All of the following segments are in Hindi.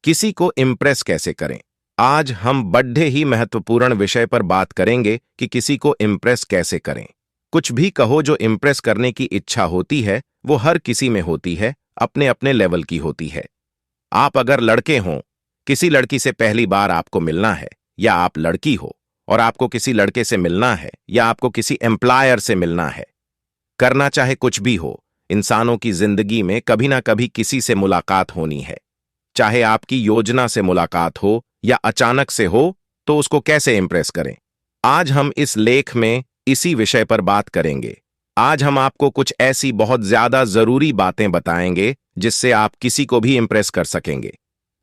किसी को इम्प्रेस कैसे करें। आज हम बड़े ही महत्वपूर्ण विषय पर बात करेंगे कि किसी को इम्प्रेस कैसे करें। कुछ भी कहो, जो इम्प्रेस करने की इच्छा होती है वो हर किसी में होती है, अपने अपने लेवल की होती है। आप अगर लड़के हों, किसी लड़की से पहली बार आपको मिलना है, या आप लड़की हो और आपको किसी लड़के से मिलना है, या आपको किसी एम्प्लॉयर से मिलना है, करना चाहे कुछ भी हो, इंसानों की जिंदगी में कभी ना कभी किसी से मुलाकात होनी है। चाहे आपकी योजना से मुलाकात हो या अचानक से हो, तो उसको कैसे इंप्रेस करें। आज हम इस लेख में इसी विषय पर बात करेंगे। आज हम आपको कुछ ऐसी बहुत ज्यादा जरूरी बातें बताएंगे जिससे आप किसी को भी इंप्रेस कर सकेंगे।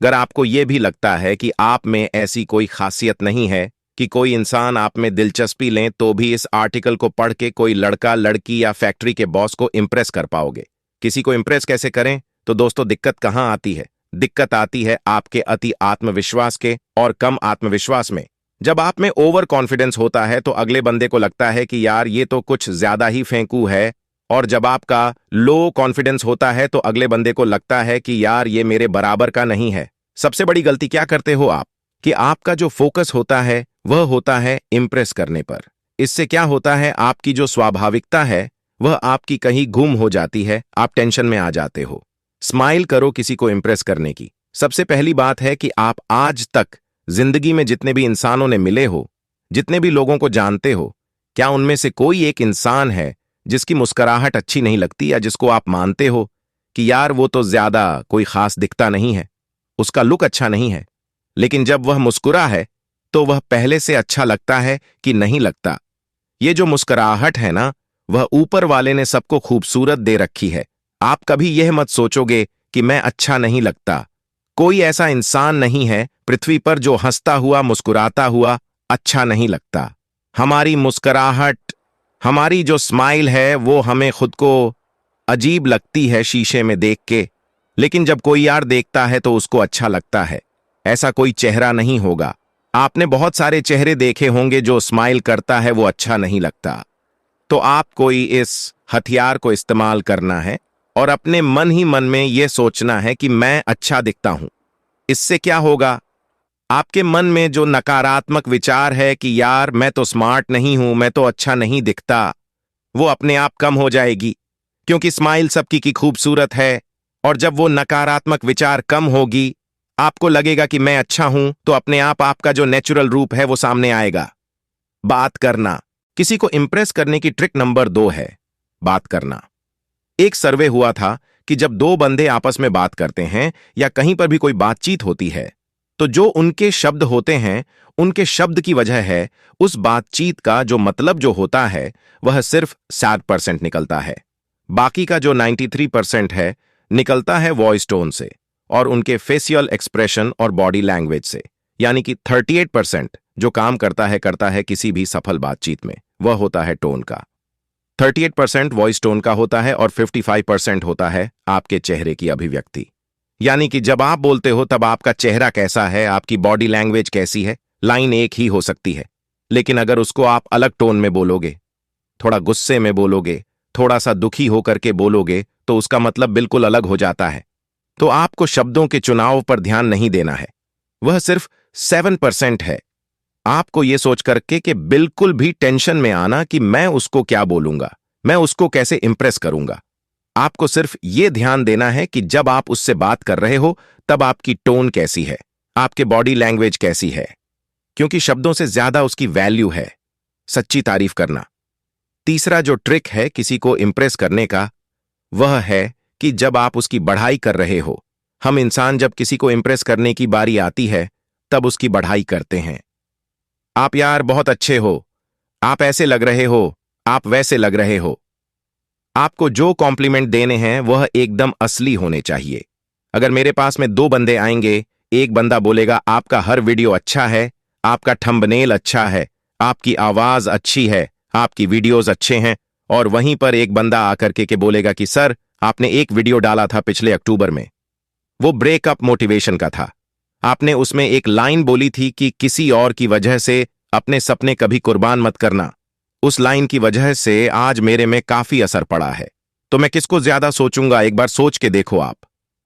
अगर आपको यह भी लगता है कि आप में ऐसी कोई खासियत नहीं है कि कोई इंसान आप में दिलचस्पी लें, तो भी इस आर्टिकल को पढ़ के कोई लड़का, लड़की या फैक्ट्री के बॉस को इंप्रेस कर पाओगे। किसी को इंप्रेस कैसे करें, तो दोस्तों दिक्कत कहां आती है? दिक्कत आती है आपके अति आत्मविश्वास के और कम आत्मविश्वास में। जब आप में ओवर कॉन्फिडेंस होता है तो अगले बंदे को लगता है कि यार ये तो कुछ ज्यादा ही फेंकू है, और जब आपका लो कॉन्फिडेंस होता है तो अगले बंदे को लगता है कि यार ये मेरे बराबर का नहीं है। सबसे बड़ी गलती क्या करते हो आप, कि आपका जो फोकस होता है वह होता है इंप्रेस करने पर। इससे क्या होता है, आपकी जो स्वाभाविकता है वह आपकी कहीं गुम हो जाती है, आप टेंशन में आ जाते हो। स्माइल करो किसी को इंप्रेस करने की। सबसे पहली बात है कि आप आज तक जिंदगी में जितने भी इंसानों ने मिले हो, जितने भी लोगों को जानते हो, क्या उनमें से कोई एक इंसान है जिसकी मुस्कुराहट अच्छी नहीं लगती, या जिसको आप मानते हो कि यार वो तो ज्यादा कोई खास दिखता नहीं है, उसका लुक अच्छा नहीं है, लेकिन जब वह मुस्कुरा है तो वह पहले से अच्छा लगता है कि नहीं लगता? ये जो मुस्कुराहट है ना, वह ऊपर वाले ने सबको खूबसूरत दे रखी है। आप कभी यह मत सोचोगे कि मैं अच्छा नहीं लगता। कोई ऐसा इंसान नहीं है पृथ्वी पर जो हंसता हुआ, मुस्कुराता हुआ अच्छा नहीं लगता। हमारी मुस्कुराहट, हमारी जो स्माइल है, वो हमें खुद को अजीब लगती है शीशे में देख के, लेकिन जब कोई यार देखता है तो उसको अच्छा लगता है। ऐसा कोई चेहरा नहीं होगा। आपने बहुत सारे चेहरे देखे होंगे, जो स्माइल करता है वो अच्छा नहीं लगता। तो आप कोई इस हथियार को इस्तेमाल करना है और अपने मन ही मन में यह सोचना है कि मैं अच्छा दिखता हूं। इससे क्या होगा, आपके मन में जो नकारात्मक विचार है कि यार मैं तो स्मार्ट नहीं हूं, मैं तो अच्छा नहीं दिखता, वो अपने आप कम हो जाएगी, क्योंकि स्माइल सबकी की खूबसूरत है। और जब वो नकारात्मक विचार कम होगी, आपको लगेगा कि मैं अच्छा हूं, तो अपने आप आपका जो नेचुरल रूप है वो सामने आएगा। बात करना। किसी को इंप्रेस करने की ट्रिक नंबर 2 है बात करना। एक सर्वे हुआ था कि जब दो बंदे आपस में बात करते हैं या कहीं पर भी कोई बातचीत होती है, तो जो उनके शब्द होते हैं, उनके शब्द की वजह है उस बातचीत का जो मतलब जो होता है वह सिर्फ 7% निकलता है। बाकी का जो 93% है निकलता है वॉइस टोन से और उनके फेशियल एक्सप्रेशन और बॉडी लैंग्वेज से। यानी कि 38% जो काम करता है किसी भी सफल बातचीत में, वह होता है टोन का। 38% वॉइस टोन का होता है और 55% होता है आपके चेहरे की अभिव्यक्ति। यानी कि जब आप बोलते हो तब आपका चेहरा कैसा है, आपकी बॉडी लैंग्वेज कैसी है। लाइन एक ही हो सकती है, लेकिन अगर उसको आप अलग टोन में बोलोगे, थोड़ा गुस्से में बोलोगे, थोड़ा सा दुखी होकर के बोलोगे, तो उसका मतलब बिल्कुल अलग हो जाता है। तो आपको शब्दों के चुनाव पर ध्यान नहीं देना है, वह सिर्फ 7% है। आपको यह सोच करके कि बिल्कुल भी टेंशन में आना कि मैं उसको क्या बोलूंगा, मैं उसको कैसे इंप्रेस करूंगा। आपको सिर्फ यह ध्यान देना है कि जब आप उससे बात कर रहे हो तब आपकी टोन कैसी है, आपके बॉडी लैंग्वेज कैसी है, क्योंकि शब्दों से ज्यादा उसकी वैल्यू है सच्ची तारीफ करना। तीसरा जो ट्रिक है किसी को इंप्रेस करने का, वह है कि जब आप उसकी बढ़ाई कर रहे हो। हम इंसान जब किसी को इंप्रेस करने की बारी आती है तब उसकी बढ़ाई करते हैं। आप यार बहुत अच्छे हो, आप ऐसे लग रहे हो, आप वैसे लग रहे हो। आपको जो कॉम्प्लीमेंट देने हैं वह एकदम असली होने चाहिए। अगर मेरे पास में 2 बंदे आएंगे, एक बंदा बोलेगा आपका हर वीडियो अच्छा है, आपका थंबनेल अच्छा है, आपकी आवाज अच्छी है, आपकी वीडियोस अच्छे हैं, और वहीं पर एक बंदा आकर के बोलेगा कि सर आपने एक वीडियो डाला था पिछले अक्टूबर में, वो ब्रेकअप मोटिवेशन का था। आपने उसमें एक लाइन बोली थी कि किसी और की वजह से अपने सपने कभी कुर्बान मत करना। उस लाइन की वजह से आज मेरे में काफी असर पड़ा है। तो मैं किसको ज्यादा सोचूंगा, एक बार सोच के देखो आप।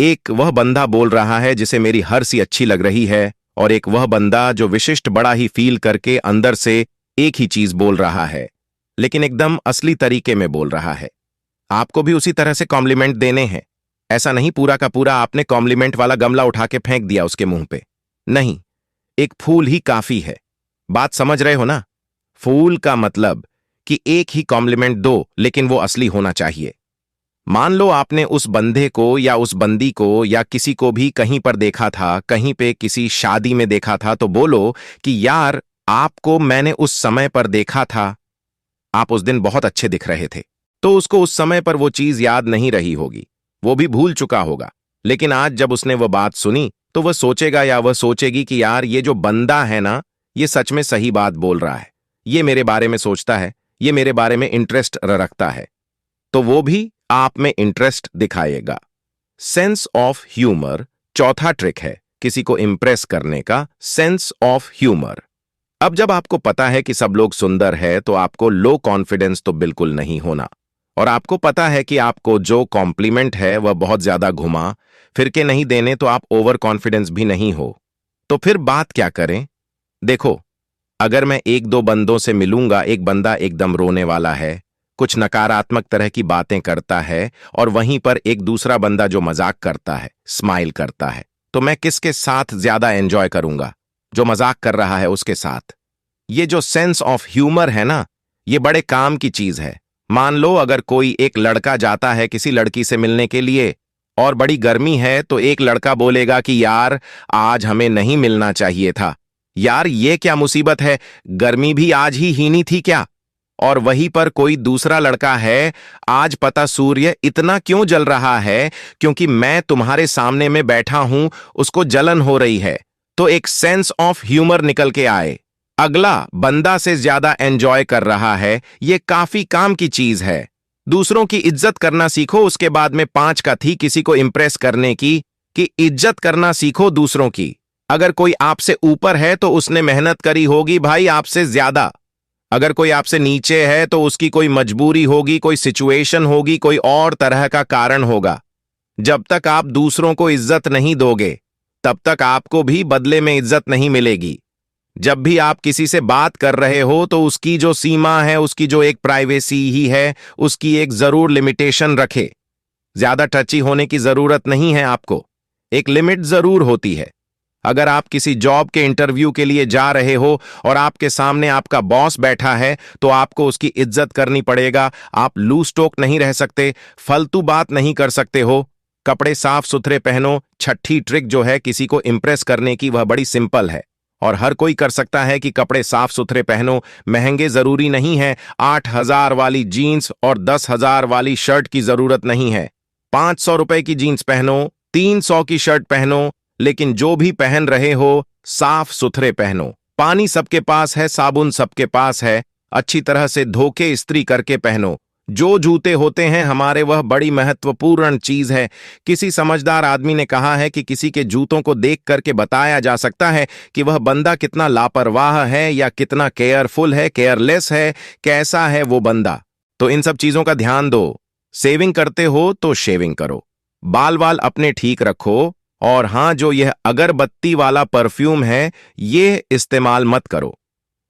एक वह बंदा बोल रहा है जिसे मेरी हर सी अच्छी लग रही है, और एक वह बंदा जो विशिष्ट बड़ा ही फील करके अंदर से एक ही चीज बोल रहा है, लेकिन एकदम असली तरीके में बोल रहा है। आपको भी उसी तरह से कॉम्प्लीमेंट देने हैं। ऐसा नहीं पूरा का पूरा आपने कॉम्प्लीमेंट वाला गमला उठा के फेंक दिया उसके मुंह पे। नहीं, एक फूल ही काफी है। बात समझ रहे हो ना? फूल का मतलब कि एक ही कॉम्प्लीमेंट दो, लेकिन वो असली होना चाहिए। मान लो आपने उस बंदे को या उस बंदी को या किसी को भी कहीं पर देखा था, कहीं पे किसी शादी में देखा था, तो बोलो कि यार आपको मैंने उस समय पर देखा था, आप उस दिन बहुत अच्छे दिख रहे थे। तो उसको उस समय पर वो चीज याद नहीं रही होगी, वो भी भूल चुका होगा। लेकिन आज जब उसने वो बात सुनी तो वह सोचेगा या वह सोचेगी कि यार ये जो बंदा है ना, ये सच में सही बात बोल रहा है, ये मेरे बारे में सोचता है, ये मेरे बारे में इंटरेस्ट रखता है। तो वो भी आप में इंटरेस्ट दिखाएगा। सेंस ऑफ ह्यूमर चौथा ट्रिक है किसी को इंप्रेस करने का, सेंस ऑफ ह्यूमर। अब जब आपको पता है कि सब लोग सुंदर है तो आपको लो कॉन्फिडेंस तो बिल्कुल नहीं होना, और आपको पता है कि आपको जो कॉम्प्लीमेंट है वह बहुत ज्यादा घुमा फिर के नहीं देने, तो आप ओवर कॉन्फिडेंस भी नहीं हो। तो फिर बात क्या करें? देखो, अगर मैं एक दो बंदों से मिलूंगा, एक बंदा एकदम रोने वाला है, कुछ नकारात्मक तरह की बातें करता है, और वहीं पर एक दूसरा बंदा जो मजाक करता है, स्माइल करता है, तो मैं किसके साथ ज्यादा एंजॉय करूंगा? जो मजाक कर रहा है उसके साथ। ये जो सेंस ऑफ ह्यूमर है ना, ये बड़े काम की चीज है। मान लो अगर कोई एक लड़का जाता है किसी लड़की से मिलने के लिए और बड़ी गर्मी है, तो एक लड़का बोलेगा कि यार आज हमें नहीं मिलना चाहिए था, यार ये क्या मुसीबत है, गर्मी भी आज ही हीनी थी क्या? और वहीं पर कोई दूसरा लड़का है, आज पता सूर्य इतना क्यों जल रहा है? क्योंकि मैं तुम्हारे सामने में बैठा हूं, उसको जलन हो रही है। तो एक सेंस ऑफ ह्यूमर निकल के आए, अगला बंदा से ज्यादा एंजॉय कर रहा है, ये काफी काम की चीज है। दूसरों की इज्जत करना सीखो। उसके बाद में 5 का थी किसी को इंप्रेस करने की, कि इज्जत करना सीखो दूसरों की। अगर कोई आपसे ऊपर है तो उसने मेहनत करी होगी भाई आपसे ज्यादा। अगर कोई आपसे नीचे है तो उसकी कोई मजबूरी होगी, कोई सिचुएशन होगी, कोई और तरह का कारण होगा। जब तक आप दूसरों को इज्जत नहीं दोगे, तब तक आपको भी बदले में इज्जत नहीं मिलेगी। जब भी आप किसी से बात कर रहे हो तो उसकी जो सीमा है, उसकी जो एक प्राइवेसी ही है, उसकी एक जरूर लिमिटेशन रखे। ज्यादा टची होने की जरूरत नहीं है आपको, एक लिमिट जरूर होती है। अगर आप किसी जॉब के इंटरव्यू के लिए जा रहे हो और आपके सामने आपका बॉस बैठा है, तो आपको उसकी इज्जत करनी पड़ेगा। आप लूज टॉक नहीं रह सकते, फालतू बात नहीं कर सकते हो। कपड़े साफ सुथरे पहनो। छठी ट्रिक जो है किसी को इंप्रेस करने की, वह बड़ी सिंपल है और हर कोई कर सकता है कि कपड़े साफ सुथरे पहनो। महंगे जरूरी नहीं है, 8,000 वाली जीन्स और 10,000 वाली शर्ट की जरूरत नहीं है। 500 रुपए की जीन्स पहनो, 300 की शर्ट पहनो, लेकिन जो भी पहन रहे हो साफ सुथरे पहनो। पानी सबके पास है, साबुन सबके पास है, अच्छी तरह से धो के इस्त्री करके पहनो। जो जूते होते हैं हमारे, वह बड़ी महत्वपूर्ण चीज है। किसी समझदार आदमी ने कहा है कि किसी के जूतों को देख करके बताया जा सकता है कि वह बंदा कितना लापरवाह है या कितना केयरफुल है, केयरलेस है, कैसा है वो बंदा। तो इन सब चीजों का ध्यान दो। सेविंग करते हो तो शेविंग करो, बाल वाल अपने ठीक रखो, और हां, जो यह अगरबत्ती वाला परफ्यूम है ये इस्तेमाल मत करो।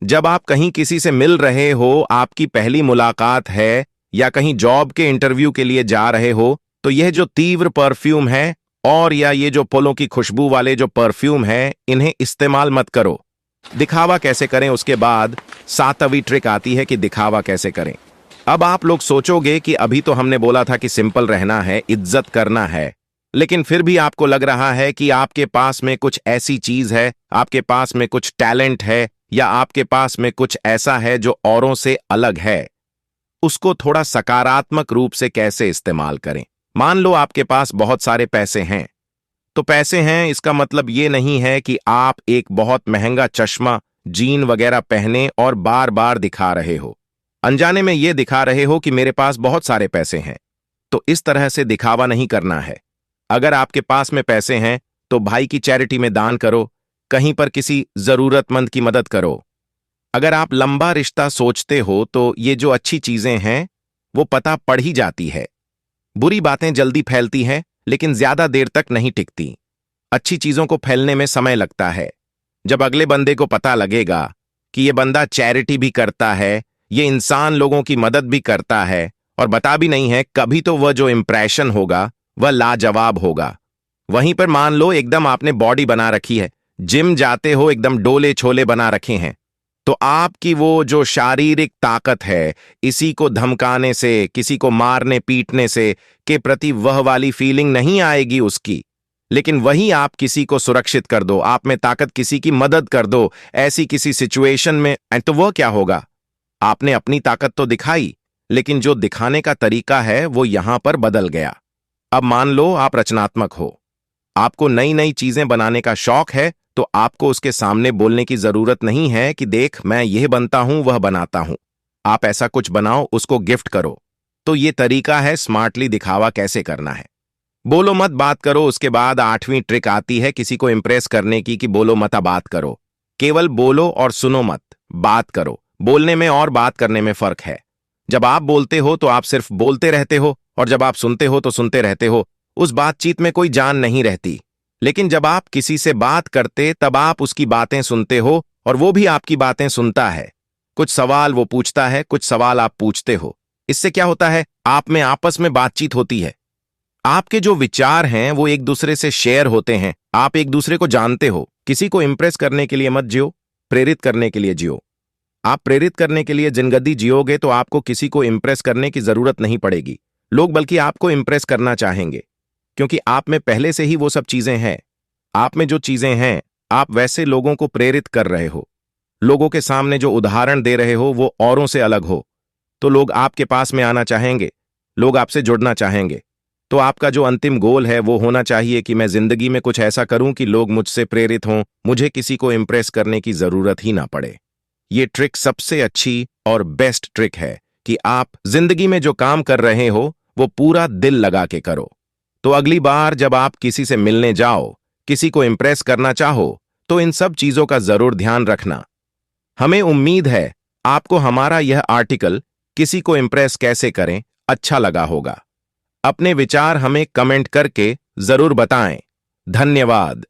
जब आप कहीं किसी से मिल रहे हो, आपकी पहली मुलाकात है या कहीं जॉब के इंटरव्यू के लिए जा रहे हो, तो यह जो तीव्र परफ्यूम है और या ये जो फूलों की खुशबू वाले जो परफ्यूम है, इन्हें इस्तेमाल मत करो। दिखावा कैसे करें, उसके बाद 7वीं ट्रिक आती है कि दिखावा कैसे करें। अब आप लोग सोचोगे कि अभी तो हमने बोला था कि सिंपल रहना है, इज्जत करना है, लेकिन फिर भी आपको लग रहा है कि आपके पास में कुछ ऐसी चीज है, आपके पास में कुछ टैलेंट है, या आपके पास में कुछ ऐसा है जो औरों से अलग है। उसको थोड़ा सकारात्मक रूप से कैसे इस्तेमाल करें। मान लो आपके पास बहुत सारे पैसे हैं, तो पैसे हैं इसका मतलब ये नहीं है कि आप एक बहुत महंगा चश्मा, जीन वगैरह पहने और बार बार दिखा रहे हो। अनजाने में ये दिखा रहे हो कि मेरे पास बहुत सारे पैसे हैं। तो इस तरह से दिखावा नहीं करना है। अगर आपके पास में पैसे हैं तो भाई की चैरिटी में दान करो, कहीं पर किसी जरूरतमंद की मदद करो। अगर आप लंबा रिश्ता सोचते हो तो ये जो अच्छी चीजें हैं वो पता पड़ ही जाती है। बुरी बातें जल्दी फैलती हैं, लेकिन ज्यादा देर तक नहीं टिकती। अच्छी चीजों को फैलने में समय लगता है। जब अगले बंदे को पता लगेगा कि ये बंदा चैरिटी भी करता है, ये इंसान लोगों की मदद भी करता है और बता भी नहीं है, कभी तो वह जो इंप्रेशन होगा वह लाजवाब होगा। वहीं पर मान लो एकदम आपने बॉडी बना रखी है, जिम जाते हो, एकदम डोले छोले बना रखे हैं, तो आपकी वो जो शारीरिक ताकत है, इसी को धमकाने से, किसी को मारने पीटने से के प्रति वह वाली फीलिंग नहीं आएगी उसकी। लेकिन वही आप किसी को सुरक्षित कर दो, आप में ताकत, किसी की मदद कर दो ऐसी किसी सिचुएशन में, तो वह क्या होगा? आपने अपनी ताकत तो दिखाई, लेकिन जो दिखाने का तरीका है वो यहां पर बदल गया। अब मान लो आप रचनात्मक हो, आपको नई नई चीजें बनाने का शौक है, तो आपको उसके सामने बोलने की जरूरत नहीं है कि देख मैं यह बनता हूं वह बनाता हूं। आप ऐसा कुछ बनाओ, उसको गिफ्ट करो। तो ये तरीका है स्मार्टली दिखावा कैसे करना है। बोलो मत, बात करो। उसके बाद 8वीं ट्रिक आती है किसी को इंप्रेस करने की, कि बोलो मत बात करो। केवल बोलो और सुनो मत, बात करो। बोलने में और बात करने में फर्क है। जब आप बोलते हो तो आप सिर्फ बोलते रहते हो, और जब आप सुनते हो तो सुनते रहते हो। उस बातचीत में कोई जान नहीं रहती। लेकिन जब आप किसी से बात करते, तब आप उसकी बातें सुनते हो और वो भी आपकी बातें सुनता है। कुछ सवाल वो पूछता है, कुछ सवाल आप पूछते हो। इससे क्या होता है? आप में आपस में बातचीत होती है। आपके जो विचार हैं वो एक दूसरे से शेयर होते हैं। आप एक दूसरे को जानते हो। किसी को इंप्रेस करने के लिए मत जियो, प्रेरित करने के लिए जियो। आप प्रेरित करने के लिए जिंदगी जियोगे तो आपको किसी को इंप्रेस करने की जरूरत नहीं पड़ेगी। लोग बल्कि आपको इंप्रेस करना चाहेंगे, क्योंकि आप में पहले से ही वो सब चीजें हैं। आप में जो चीजें हैं, आप वैसे लोगों को प्रेरित कर रहे हो। लोगों के सामने जो उदाहरण दे रहे हो वो औरों से अलग हो, तो लोग आपके पास में आना चाहेंगे, लोग आपसे जुड़ना चाहेंगे। तो आपका जो अंतिम गोल है वो होना चाहिए कि मैं जिंदगी में कुछ ऐसा करूं कि लोग मुझसे प्रेरित हों, मुझे किसी को इंप्रेस करने की जरूरत ही ना पड़े। ये ट्रिक सबसे अच्छी और बेस्ट ट्रिक है कि आप जिंदगी में जो काम कर रहे हो वो पूरा दिल लगा के करो। तो अगली बार जब आप किसी से मिलने जाओ, किसी को इंप्रेस करना चाहो, तो इन सब चीजों का जरूर ध्यान रखना। हमें उम्मीद है आपको हमारा यह आर्टिकल किसी को इंप्रेस कैसे करें अच्छा लगा होगा। अपने विचार हमें कमेंट करके जरूर बताएं। धन्यवाद।